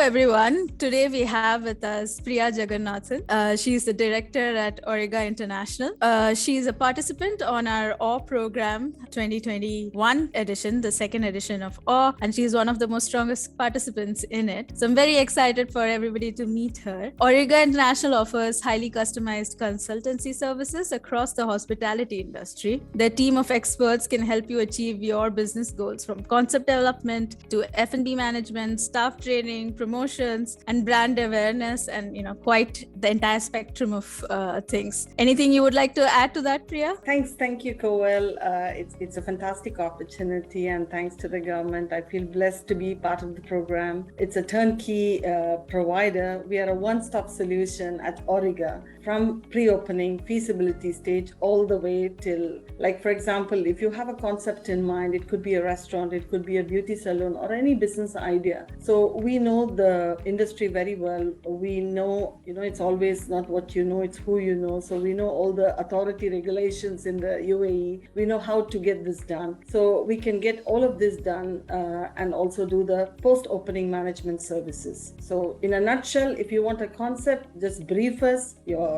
everyone. Today we have with us Priya Jagannathan. She's the director at Auriga International. She's a participant on our AW program 2021 edition, the second edition of AW, and she's one of the most strongest participants in it. So I'm very excited for everybody to meet her. Auriga International offers highly customized consultancy services across the hospitality industry. Their team of experts can help you achieve your business goals, from concept development to F&B management, staff training, promotions, and brand awareness, and quite the entire spectrum of things. Anything you would like to add to that, Priya? Thank you, Kowal. It's a fantastic opportunity, and thanks to the government, I feel blessed to be part of the program. It's a turnkey provider. We are a one-stop solution at Orega, from pre-opening, feasibility stage, all the way till, like, for example, if you have a concept in mind, it could be a restaurant, it could be a beauty salon, or any business idea. So we know the industry very well. We know, it's always not what you know, it's who you know. So we know all the authority regulations in the UAE. We know how to get this done. So we can get all of this done and also do the post-opening management services. So in a nutshell, if you want a concept, just brief us your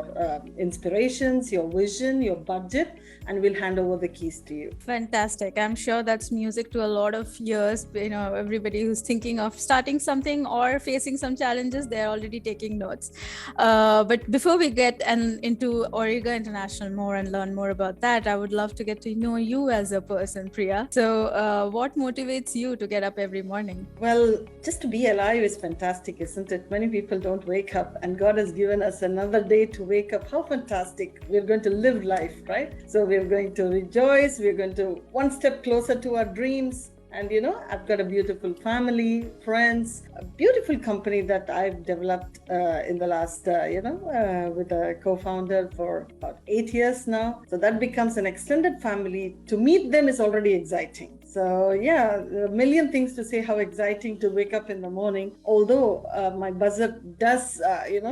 inspirations, your vision, your budget, and we'll hand over the keys to you. Fantastic. I'm sure that's music to a lot of ears. Everybody who's thinking of starting something or facing some challenges, they're already taking notes. But before we get into Auriga International more and learn more about that, I would love to get to know you as a person, Priya. So what motivates you to get up every morning? Well, just to be alive is fantastic, isn't it? Many people don't wake up, and God has given us another day to wake up. How fantastic. We're going to live life, right? So we're going to rejoice. We're going to one step closer to our dreams. And I've got a beautiful family, friends, a beautiful company that I've developed in the last, with a co-founder for about 8 years now. So that becomes an extended family. To meet them is already exciting. So yeah, there are a million things to say how exciting to wake up in the morning. Although my buzzer does,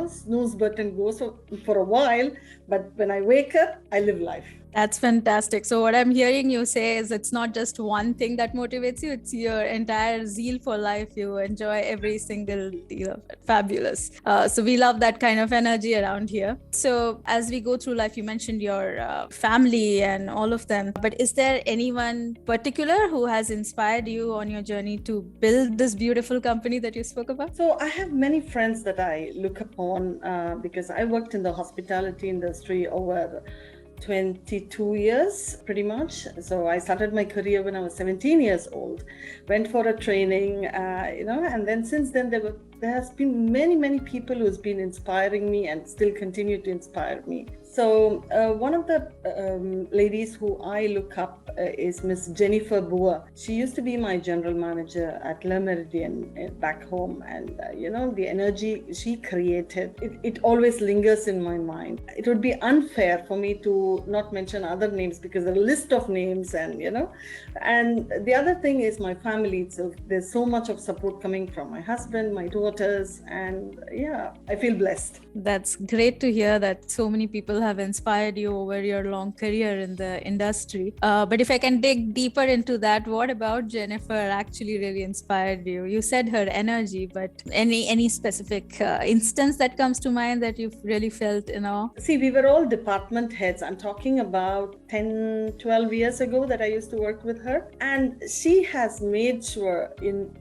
snooze button goes for a while, but when I wake up, I live life. That's fantastic. So what I'm hearing you say is it's not just one thing that motivates you, it's your entire zeal for life. You enjoy every single deal of it. Fabulous. So we love that kind of energy around here. So as we go through life, you mentioned your family and all of them, but is there anyone particular who has inspired you on your journey to build this beautiful company that you spoke about? So I have many friends that I look upon because I worked in the hospitality industry over 22 years pretty much. So I started my career when I was 17 years old, went for a training, and then since then there has been many people who's been inspiring me and still continue to inspire me. So one of the ladies who I look up is Miss Jennifer Bua. She used to be my general manager at Le Meridien back home, and the energy she created, it always lingers in my mind. It would be unfair for me to not mention other names because there are a list of names, and and the other thing is my family. So there's so much of support coming from my husband, my daughters, and yeah, I feel blessed. That's great to hear that so many people have inspired you over your long career in the industry. But if I can dig deeper into that, what about Jennifer actually really inspired you? You said her energy, but any specific instance that comes to mind that you've really felt in awe? See, we were all department heads. I'm talking about 10, 12 years ago that I used to work with her. And she has made sure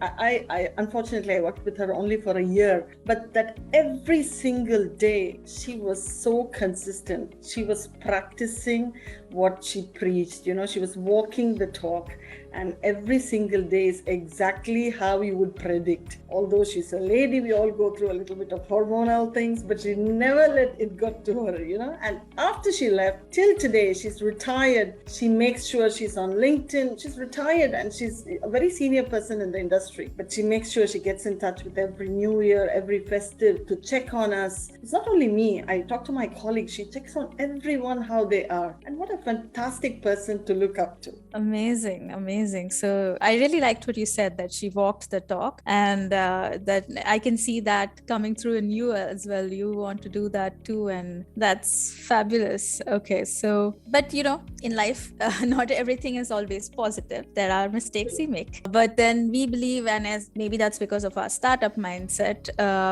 I unfortunately, I worked with her only for a year, but that every single day she was so consistent. She was practicing what she preached. She was walking the talk, and every single day is exactly how you would predict. Although she's a lady, we all go through a little bit of hormonal things, but she never let it get to her, And after she left, till today, she's retired. She makes sure she's on LinkedIn. She's retired, and she's a very senior person in the industry, but she makes sure she gets in touch with every new year, every festive, to check on us. It's not only me. I talk to my colleagues. She checks on everyone how they are. And what a fantastic person to look up to. Amazing. amazing. So I really liked what you said, that she walked the talk, and that I can see that coming through in you as well. You want to do that too, and that's fabulous. Okay, so, but in life, not everything is always positive. There are mistakes we make, but then we believe, and as maybe that's because of our startup mindset,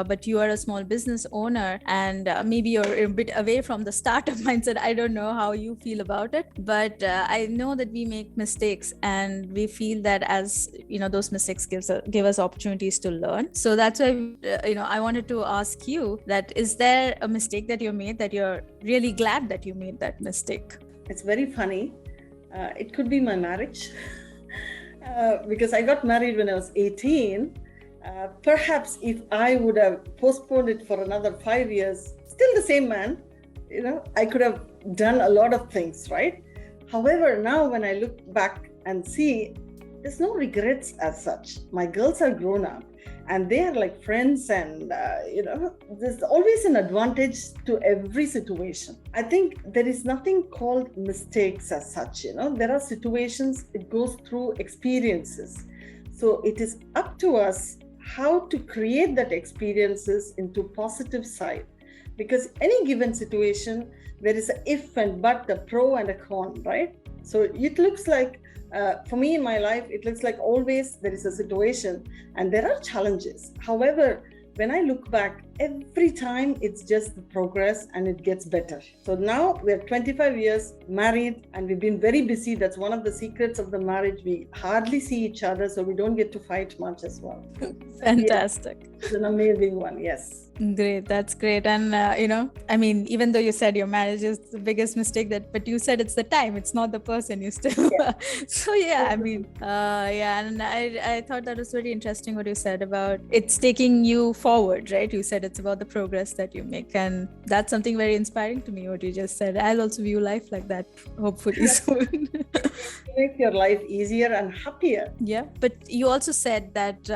but you are a small business owner, and maybe you're a bit away from the startup mindset. I don't know how you feel about it, but I know that we make mistakes, and we feel that, as those mistakes give us opportunities to learn. So that's why I wanted to ask you that, is there a mistake that you made that you're really glad that you made that mistake? It's very funny. It could be my marriage. Because I got married when I was 18. Perhaps if I would have postponed it for another 5 years, still the same man, I could have done a lot of things, right? However, now when I look back and see, there's no regrets as such. My girls are grown up and they are like friends, and there's always an advantage to every situation. I think there is nothing called mistakes as such. There are situations, it goes through experiences. So it is up to us how to create that experiences into positive side, because any given situation, there is an if and but, a pro and a con, right? So it looks like, for me in my life, it looks like always there is a situation and there are challenges. However, when I look back, every time it's just the progress and it gets better. So now we're 25 years married and we've been very busy. That's one of the secrets of the marriage. We hardly see each other, so we don't get to fight much as well. Fantastic. Yeah, it's an amazing one, yes. Great, that's great. And even though you said your marriage is the biggest mistake, but you said it's the time, it's not the person. You still so and I thought that was very interesting what you said about it's taking you forward, right? You said it's about the progress that you make, and that's something very inspiring to me, what you just said. I'll also view life like that, hopefully soon. Make your life easier and happier. Yeah, but you also said that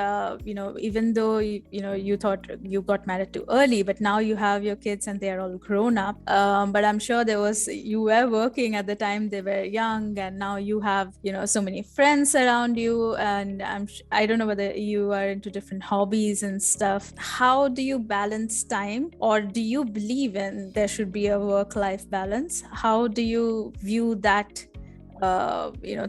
even though you thought you got married too early, but now you have your kids and they are all grown up, but I'm sure you were working at the time they were young, and now you have so many friends around you, and I don't know whether you are into different hobbies and stuff. How do you balance time, or do you believe in there should be a work-life balance? How do you view that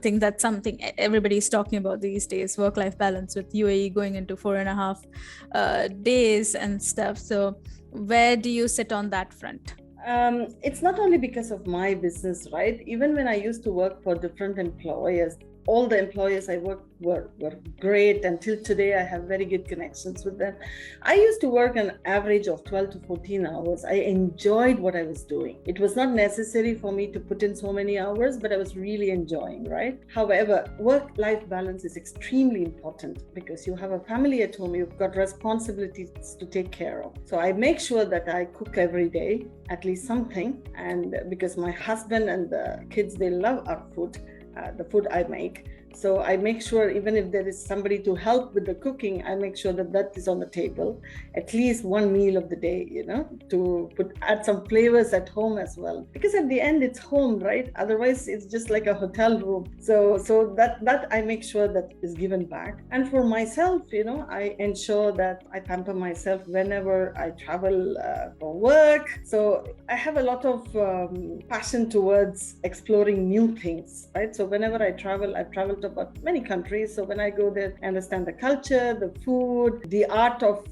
think that's something everybody's talking about these days, work-life balance, with UAE going into 4.5 days and stuff? So where do you sit on that front? It's not only because of my business, right? Even when I used to work for different employers, all the employers I worked were great. Until today, I have very good connections with them. I used to work an average of 12 to 14 hours. I enjoyed what I was doing. It was not necessary for me to put in so many hours, but I was really enjoying, right? However, work-life balance is extremely important because you have a family at home, you've got responsibilities to take care of. So I make sure that I cook every day, at least something. And because my husband and the kids, they love our food, the food I make. So I make sure, even if there is somebody to help with the cooking, I make sure that is on the table, at least one meal of the day, to add some flavors at home as well. Because at the end, it's home, right? Otherwise, it's just like a hotel room. So that I make sure that is given back. And for myself, I ensure that I pamper myself whenever I travel for work. So I have a lot of passion towards exploring new things, right? So whenever I travel, I've traveled to about many countries. So when I go there, I understand the culture, the food, the art of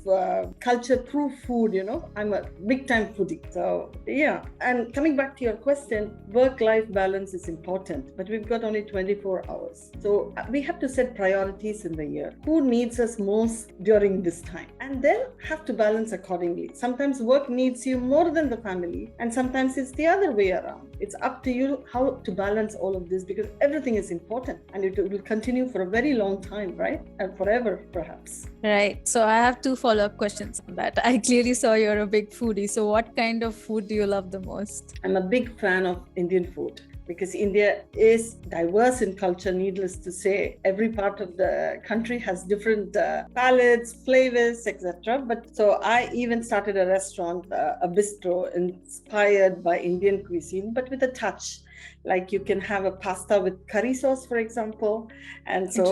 culture through food. I'm a big time foodie. So yeah. And coming back to your question, work-life balance is important, but we've got only 24 hours. So we have to set priorities in the year. Who needs us most during this time? And then have to balance accordingly. Sometimes work needs you more than the family, and sometimes it's the other way around. It's up to you how to balance all of this, because everything is important and it will continue for a very long time, right? And forever, perhaps. Right. So I have two follow-up questions on that. I clearly saw you're a big foodie. So what kind of food do you love the most? I'm a big fan of Indian food. because India is diverse in culture, needless to say. Every part of the country has different palates, flavors, etc. But so I even started a restaurant, a bistro inspired by Indian cuisine, but with a touch. Like you can have a pasta with curry sauce, for example. And so,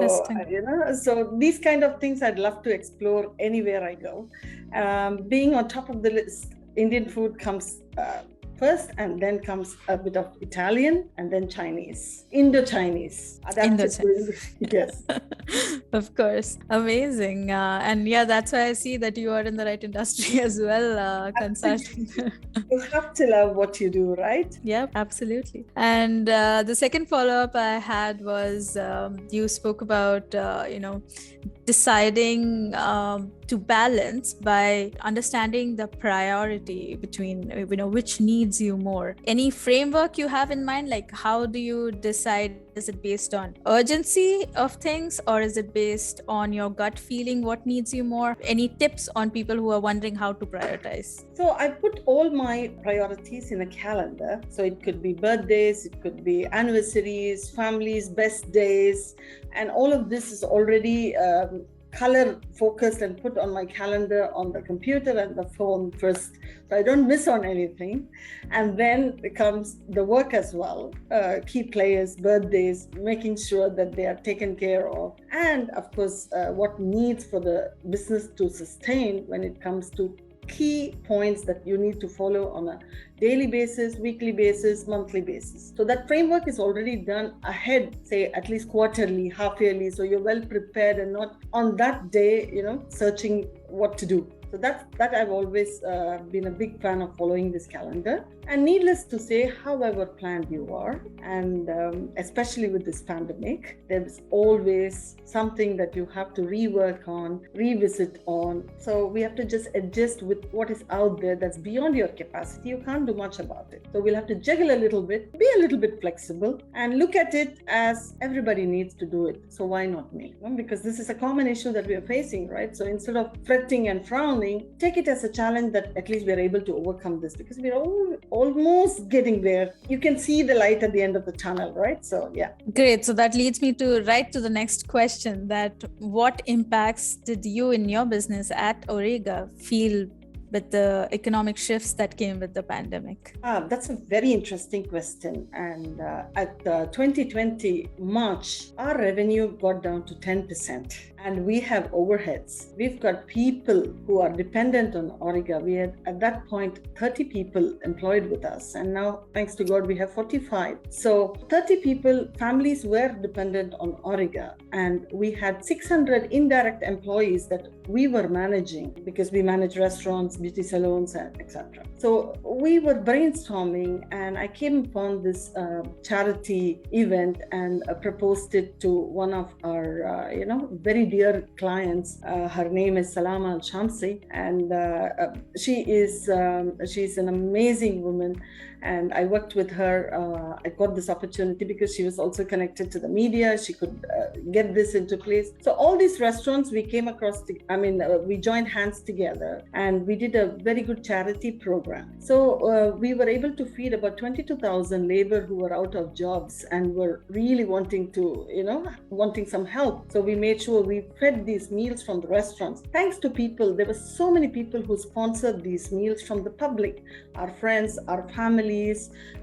so these kind of things I'd love to explore anywhere I go. Being on top of the list, Indian food comes first, and then comes a bit of Italian, and then Chinese, Indo-Chinese. Yes. Of course. Amazing. And yeah, that's why I see that you are in the right industry as well, consulting. You have to love what you do, right? Yeah, absolutely. And the second follow-up I had was you spoke about, deciding to balance by understanding the priority between, which needs you more. Any framework you have in mind? Like, how do you decide? Is it based on urgency of things, or is it based on your gut feeling what needs you more? Any tips on people who are wondering how to prioritize? So I put all my priorities in a calendar. So it could be birthdays, it could be anniversaries, families, best days, and all of this is already color focused and put on my calendar on the computer and the phone first, so I don't miss on anything. And then comes the work as well, key players, birthdays, making sure that they are taken care of, and of course what needs for the business to sustain when it comes to key points that you need to follow on a daily basis, weekly basis, monthly basis. So that framework is already done ahead, say at least quarterly, half yearly, so you're well prepared and not on that day, searching what to do. So that I've always been a big fan of following this calendar. And needless to say, however planned you are, and especially with this pandemic, there's always something that you have to rework on, revisit on. So we have to just adjust with what is out there that's beyond your capacity. You can't do much about it. So we'll have to juggle a little bit, be a little bit flexible, and look at it as everybody needs to do it. So why not me? Because this is a common issue that we are facing, right? So instead of fretting and frowning, take it as a challenge that at least we're able to overcome this, because we're almost getting there. You can see the light at the end of the tunnel, right? So yeah. Great. So that leads me to the next question, that what impacts did you in your business at Orega feel with the economic shifts that came with the pandemic? That's a very interesting question. And at 2020 March, our revenue got down to 10%. And we have overheads. We've got people who are dependent on Orega. We had at that point 30 people employed with us. And now, thanks to God, we have 45. So 30 people, families were dependent on Orega. And we had 600 indirect employees that we were managing, because we manage restaurants, beauty salons, etc. So we were brainstorming, and I came upon this charity event and proposed it to one of our, very dear clients. Her name is Salama Al-Shamsi, and she's an amazing woman. And I worked with her. I got this opportunity because she was also connected to the media. She could get this into place. So all these restaurants we came across, we joined hands together, and we did a very good charity program. So we were able to feed about 22,000 labor who were out of jobs and were really wanting some help. So we made sure we fed these meals from the restaurants. Thanks to people, there were so many people who sponsored these meals from the public, our friends, our families,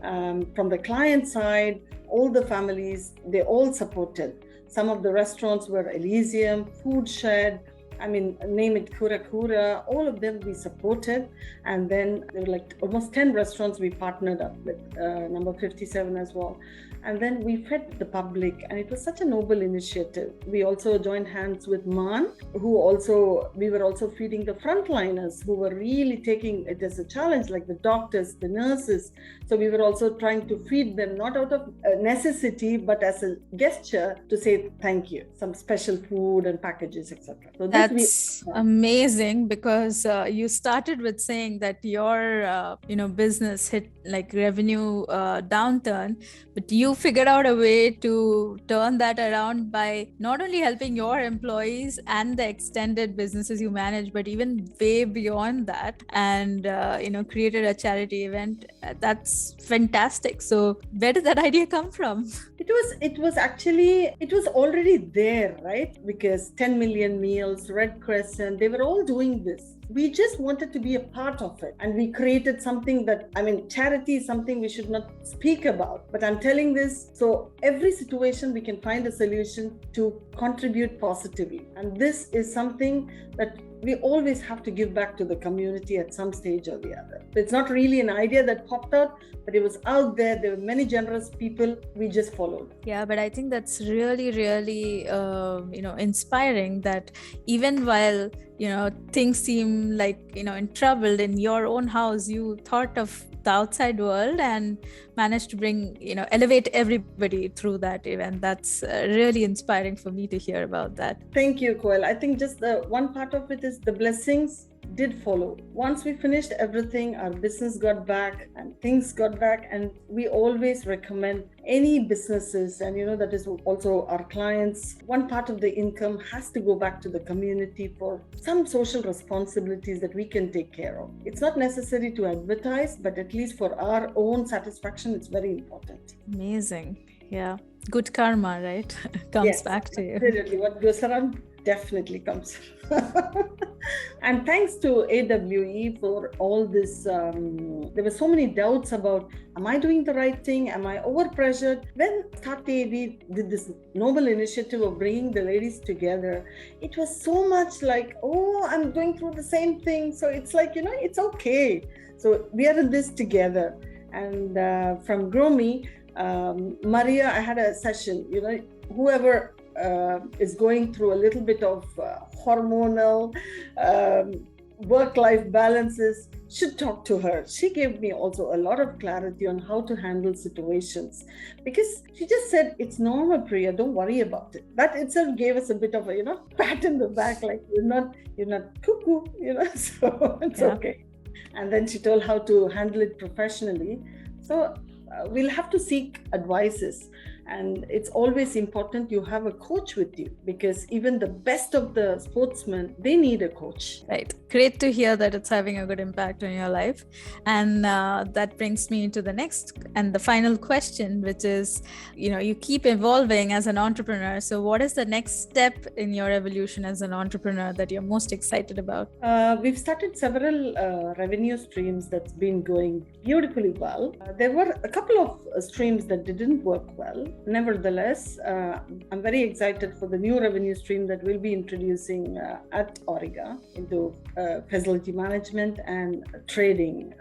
from the client side, all the families, they all supported. Some of the restaurants were Elysium, Food Shed, name it, Kura, all of them we supported. And then there were like almost 10 restaurants we partnered up with, number 57 as well. And then we fed the public, and it was such a noble initiative. We also joined hands with MAN, we were also feeding the frontliners who were really taking it as a challenge, like the doctors, the nurses. So we were also trying to feed them, not out of necessity, but as a gesture to say thank you, some special food and packages, etc. So that's That's amazing, because you started with saying that your business hit like revenue downturn, but you figured out a way to turn that around by not only helping your employees and the extended businesses you manage, but even way beyond that, and created a charity event. That's fantastic. So where did that idea come from? It was already there, right? Because 10 million meals, Red Crescent, they were all doing this. We just wanted to be a part of it, and we created something that, charity is something we should not speak about, but I'm telling this, so every situation we can find a solution to contribute positively, and this is something that we always have to give back to the community at some stage or the other. It's not really an idea that popped out, but it was out there. There were many generous people. We just followed. Yeah, but I think that's really, really, inspiring that even while, things seem like, in trouble in your own house, you thought of the outside world and managed to bring, elevate everybody through that event. That's really inspiring for me to hear about that. Thank you, Koel. I think just the one part of it is the blessings did follow. Once we finished everything, our business got back and things got back, and we always recommend any businesses, and that is also our clients, one part of the income has to go back to the community for some social responsibilities that we can take care of. It's not necessary to advertise, but at least for our own satisfaction, it's very important. Amazing. Yeah, good karma, right? Comes back to you. Absolutely. What goes around definitely comes. And thanks to AWE for all this. There were so many doubts about, am I doing the right thing? Am I overpressured? When startAD did this noble initiative of bringing the ladies together, it was so much like, oh, I'm going through the same thing. So it's like, it's okay. So we are in this together. And from Grow Me, Maria, I had a session, whoever is going through a little bit of hormonal work-life balances should talk to her. She gave me also a lot of clarity on how to handle situations, because she just said, it's normal, Priya, don't worry about it. That itself gave us a bit of a pat in the back, like you're not cuckoo, so it's okay. And then she told how to handle it professionally. So we'll have to seek advices. And it's always important you have a coach with you, because even the best of the sportsmen, they need a coach. Right. Great to hear that it's having a good impact on your life. And that brings me to the next and the final question, which is, you keep evolving as an entrepreneur. So what is the next step in your evolution as an entrepreneur that you're most excited about? We've started several revenue streams that's been going beautifully well. There were a couple of streams that didn't work well. Nevertheless, I'm very excited for the new revenue stream that we'll be introducing at Orega into facility management and trading.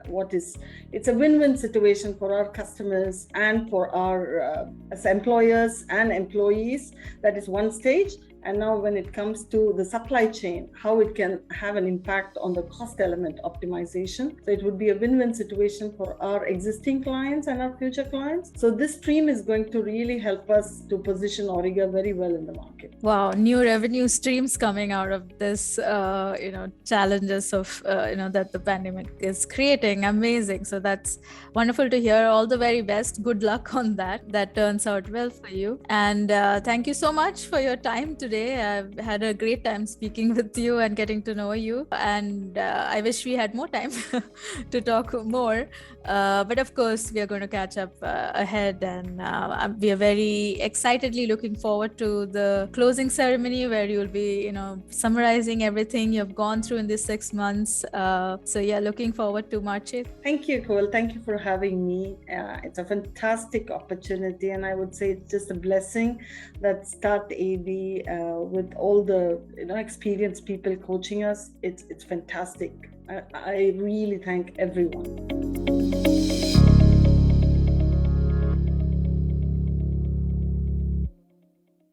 It's a win-win situation for our customers and for our as employers and employees. That is one stage. And now when it comes to the supply chain, how it can have an impact on the cost element optimization. So it would be a win-win situation for our existing clients and our future clients. So this stream is going to really help us to position Orega very well in the market. Wow, new revenue streams coming out of this, challenges of, that the pandemic is creating. Amazing. So that's wonderful to hear. All the very best. Good luck on that. That turns out well for you. And thank you so much for your time today. I've had a great time speaking with you and getting to know you. And I wish we had more time to talk more. But of course, we are going to catch up ahead. And we are very excitedly looking forward to the closing ceremony where you'll be, summarizing everything you've gone through in these 6 months. So yeah, looking forward to March 8th. Thank you, Koel. Thank you for having me. It's a fantastic opportunity. And I would say it's just a blessing that startAD with all the experienced people coaching us. It's fantastic. I really thank everyone.